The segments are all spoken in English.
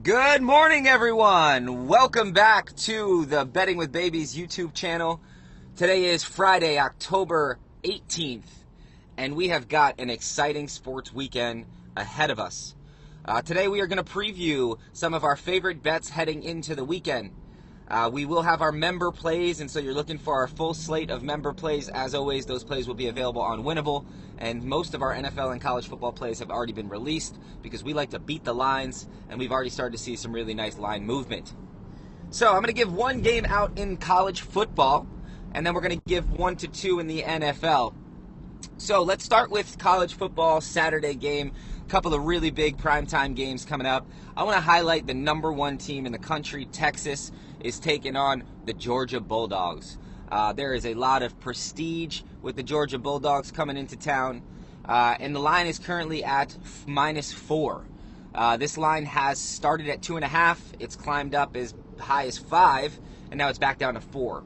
Good morning, everyone. Welcome back to the Betting with Babies YouTube channel. Today is Friday, October 18th, and we have got an exciting sports weekend ahead of us. Today we are going to preview some of our favorite bets heading into the weekend. We will have our member plays, and so you're looking for our full slate of member plays. As always, those plays will be available on Winible, and most of our NFL and college football plays have already been released because we like to beat the lines, and we've already started to see some really nice line movement. So I'm going to give one game out in college football, and then we're going to give 1 to 2 in the NFL. So let's start with college football Saturday game. A couple of really big primetime games coming up. I want to highlight the number one team in the country. Texas is taking on the Georgia Bulldogs. There is a lot of prestige with the Georgia Bulldogs coming into town, and the line is currently at -4. This line has started at 2.5. It's climbed up as high as 5, and now it's back down to 4.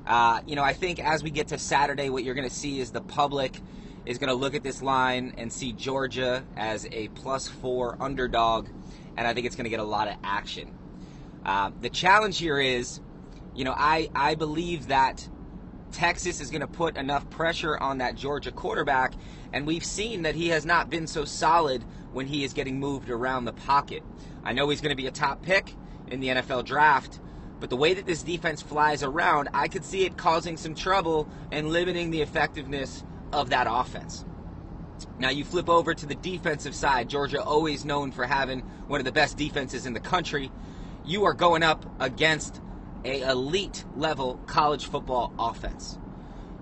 I think as we get to Saturday, what you're going to see is the public is going to look at this line and see Georgia as a +4 underdog, and I think it's going to get a lot of action. The challenge here is, I believe that Texas is going to put enough pressure on that Georgia quarterback, and we've seen that he has not been so solid when he is getting moved around the pocket. I know he's going to be a top pick in the NFL draft, but the way that this defense flies around, I could see it causing some trouble and limiting the effectiveness of that offense. Now you flip over to the defensive side. Georgia always known for having one of the best defenses in the country. You are going up against an elite level college football offense.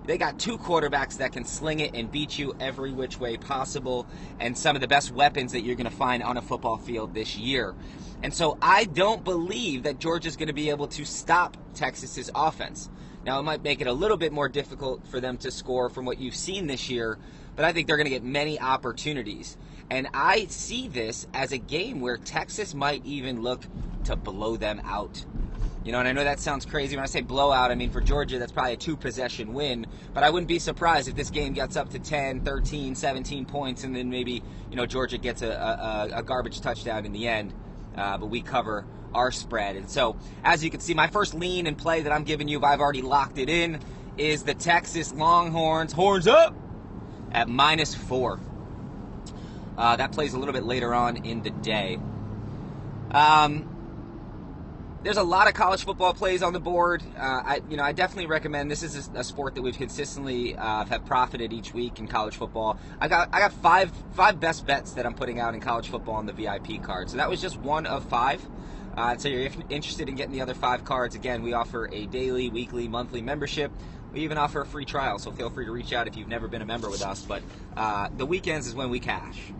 They got two quarterbacks that can sling it and beat you every which way possible, and some of the best weapons that you're going to find on a football field this year. And so I don't believe that Georgia's going to be able to stop Texas's offense. Now, it might make it a little bit more difficult for them to score from what you've seen this year, but I think they're going to get many opportunities. And I see this as a game where Texas might even look to blow them out. And I know that sounds crazy. When I say blowout, I mean for Georgia, that's probably a 2-possession win. But I wouldn't be surprised if this game gets up to 10, 13, 17 points, and then maybe, Georgia gets a garbage touchdown in the end. But we cover our spread. And so, as you can see, my first lean and play that I'm giving you, if I've already locked it in, is the Texas Longhorns, horns up, at -4. That plays a little bit later on in the day. There's a lot of college football plays on the board. I definitely recommend. This is a sport that we've consistently have profited each week in college football. I got five best bets that I'm putting out in college football on the VIP card. So that was just one of 5. So you're interested in getting the other 5 cards, again, we offer a daily, weekly, monthly membership. We even offer a free trial, so feel free to reach out if you've never been a member with us. But the weekends is when we cash.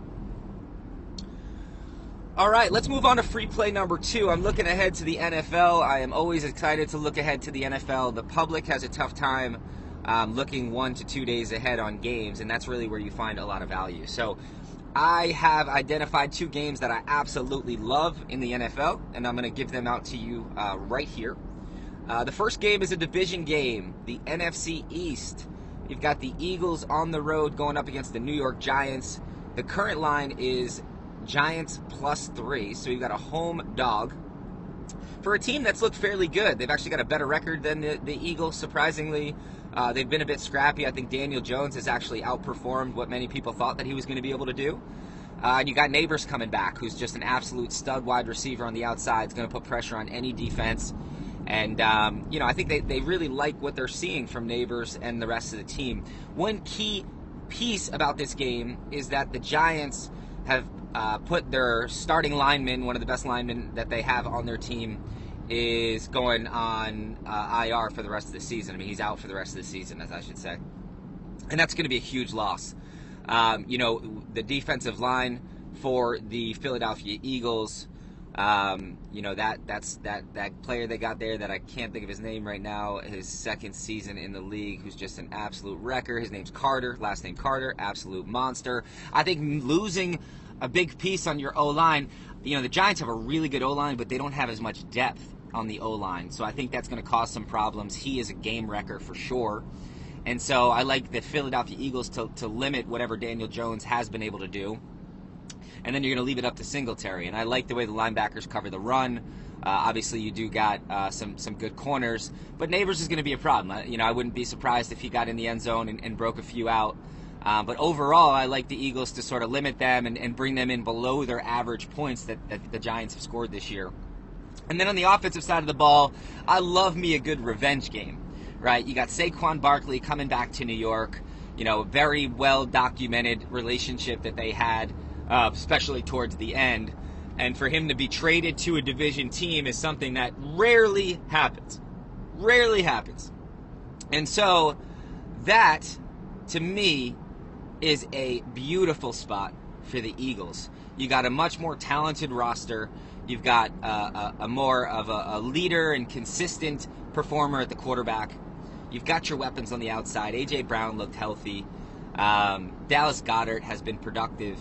All right, let's move on to free play number 2. I'm looking ahead to the NFL. I am always excited to look ahead to the NFL. The public has a tough time looking 1 to 2 days ahead on games, and that's really where you find a lot of value. So I have identified 2 games that I absolutely love in the NFL, and I'm going to give them out to you right here. The first game is a division game, the NFC East. You've got the Eagles on the road going up against the New York Giants. The current line is Giants +3, so you've got a home dog for a team that's looked fairly good. They've actually got a better record than the Eagles, surprisingly. They've been a bit scrappy. I think Daniel Jones has actually outperformed what many people thought that he was going to be able to do. And you got Neighbors coming back, who's just an absolute stud wide receiver on the outside. It's going to put pressure on any defense. And, I think they really like what they're seeing from Neighbors and the rest of the team. One key piece about this game is that the Giants have put their starting lineman, one of the best linemen that they have on their team, is going on IR for the rest of the season. I mean, he's out for the rest of the season, as I should say. And that's going to be a huge loss. The defensive line for the Philadelphia Eagles, that player they got there that I can't think of his name right now, his second season in the league, who's just an absolute wrecker. His name's Carter, last name Carter, absolute monster. I think losing a big piece on your O-line, the Giants have a really good O-line, but they don't have as much depth on the O-line. So I think that's going to cause some problems. He is a game wrecker for sure. And so I like the Philadelphia Eagles to limit whatever Daniel Jones has been able to do. and then you're going to leave it up to Singletary. And I like the way the linebackers cover the run. Obviously, you do got some good corners, but Neighbors is going to be a problem. I wouldn't be surprised if he got in the end zone and broke a few out. But overall, I like the Eagles to sort of limit them and bring them in below their average points that the Giants have scored this year. And then on the offensive side of the ball, I love me a good revenge game, right? You got Saquon Barkley coming back to New York. Very well-documented relationship that they had, especially towards the end. And for him to be traded to a division team is something that rarely happens. Rarely happens. And so that, to me, is a beautiful spot for the Eagles. You got a much more talented roster. You've got a more of a leader and consistent performer at the quarterback. You've got your weapons on the outside. A.J. Brown looked healthy. Dallas Goedert has been productive.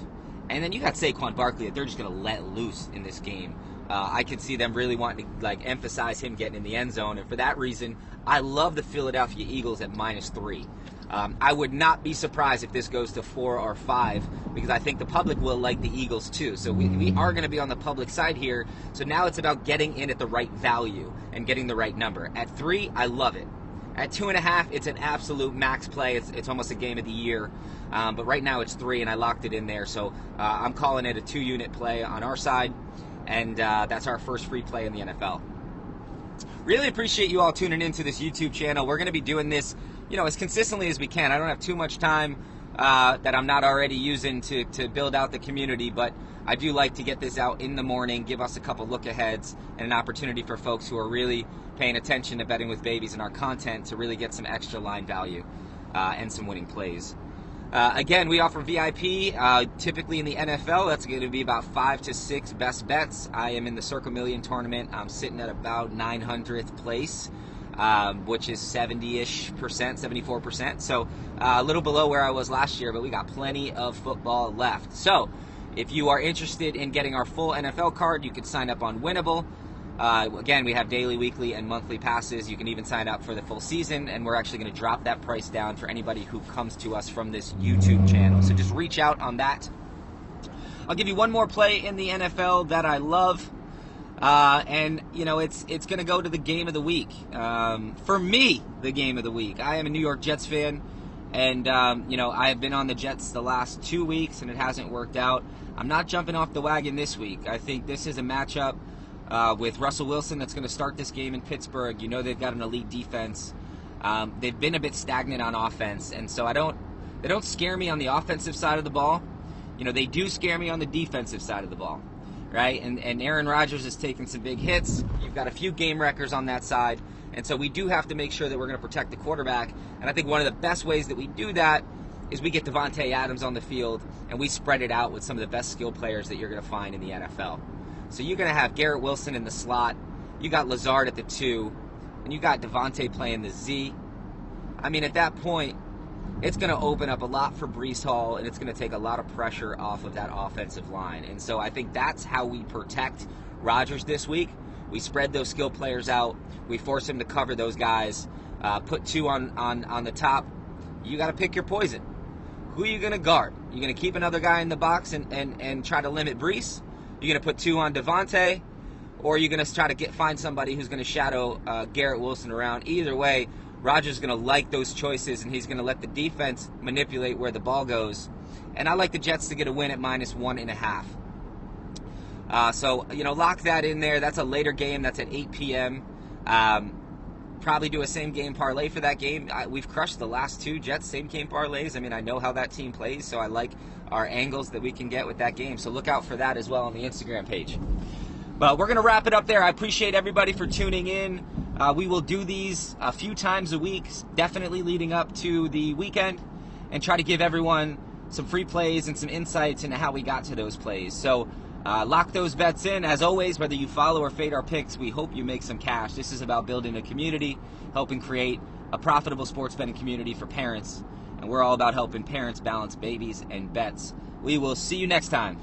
And then you got Saquon Barkley that they're just going to let loose in this game. I could see them really wanting to emphasize him getting in the end zone. And for that reason, I love the Philadelphia Eagles at -3. I would not be surprised if this goes to 4 or 5 because I think the public will like the Eagles too. So we are going to be on the public side here. So now it's about getting in at the right value and getting the right number. At 3, I love it. At 2.5, it's an absolute max play. It's almost a game of the year. But right now it's 3, and I locked it in there. So I'm calling it a 2-unit play on our side, and that's our first free play in the NFL. Really appreciate you all tuning into this YouTube channel. We're going to be doing this, as consistently as we can. I don't have too much time that I'm not already using to build out the community, but I do like to get this out in the morning, give us a couple look-aheads, and an opportunity for folks who are really paying attention to betting with babies and our content to really get some extra line value and some winning plays. Again, we offer VIP. Typically in the NFL, that's going to be about 5 to 6 best bets. I am in the Circle Million tournament. I'm sitting at about 900th place, which is 70-ish percent, 74%. So a little below where I was last year, but we got plenty of football left. So if you are interested in getting our full NFL card, you can sign up on Winible. Again, we have daily, weekly, and monthly passes. You can even sign up for the full season, and we're actually going to drop that price down for anybody who comes to us from this YouTube channel. So just reach out on that. I'll give you one more play in the NFL that I love, and it's going to go to the game of the week. For me, the game of the week. I am a New York Jets fan, and I have been on the Jets the last 2 weeks, and it hasn't worked out. I'm not jumping off the wagon this week. I think this is a matchup with Russell Wilson that's going to start this game in Pittsburgh. They've got an elite defense. They've been a bit stagnant on offense, and so they don't scare me on the offensive side of the ball. They do scare me on the defensive side of the ball, right? And Aaron Rodgers is taking some big hits. You've got a few game wreckers on that side, and so we do have to make sure that we're going to protect the quarterback. And I think one of the best ways that we do that is we get Devontae Adams on the field, and we spread it out with some of the best skill players that you're going to find in the NFL. So you're going to have Garrett Wilson in the slot, you got Lazard at the 2, and you got Devontae playing the Z. I mean, at that point, it's going to open up a lot for Breece Hall, and it's going to take a lot of pressure off of that offensive line. And so I think that's how we protect Rodgers this week. We spread those skill players out. We force him to cover those guys. Put 2 on the top. You got to pick your poison. Who are you going to guard? You're going to keep another guy in the box and try to limit Breece? You're going to put 2 on Devontae, or you're going to try to find somebody who's going to shadow Garrett Wilson around. Either way, Rodgers is going to like those choices, and he's going to let the defense manipulate where the ball goes. And I like the Jets to get a win at -1.5. So, lock that in there. That's a later game. That's at 8 p.m. Probably do a same-game parlay for that game. We've crushed the last 2 Jets same-game parlays. I mean, I know how that team plays, so I like our angles that we can get with that game. So look out for that as well on the Instagram page. Well, we're going to wrap it up there. I appreciate everybody for tuning in. We will do these a few times a week, definitely leading up to the weekend, and try to give everyone some free plays and some insights into how we got to those plays. So lock those bets in. As always, whether you follow or fade our picks, we hope you make some cash. This is about building a community, helping create a profitable sports betting community for parents, and we're all about helping parents balance babies and bets. We will see you next time.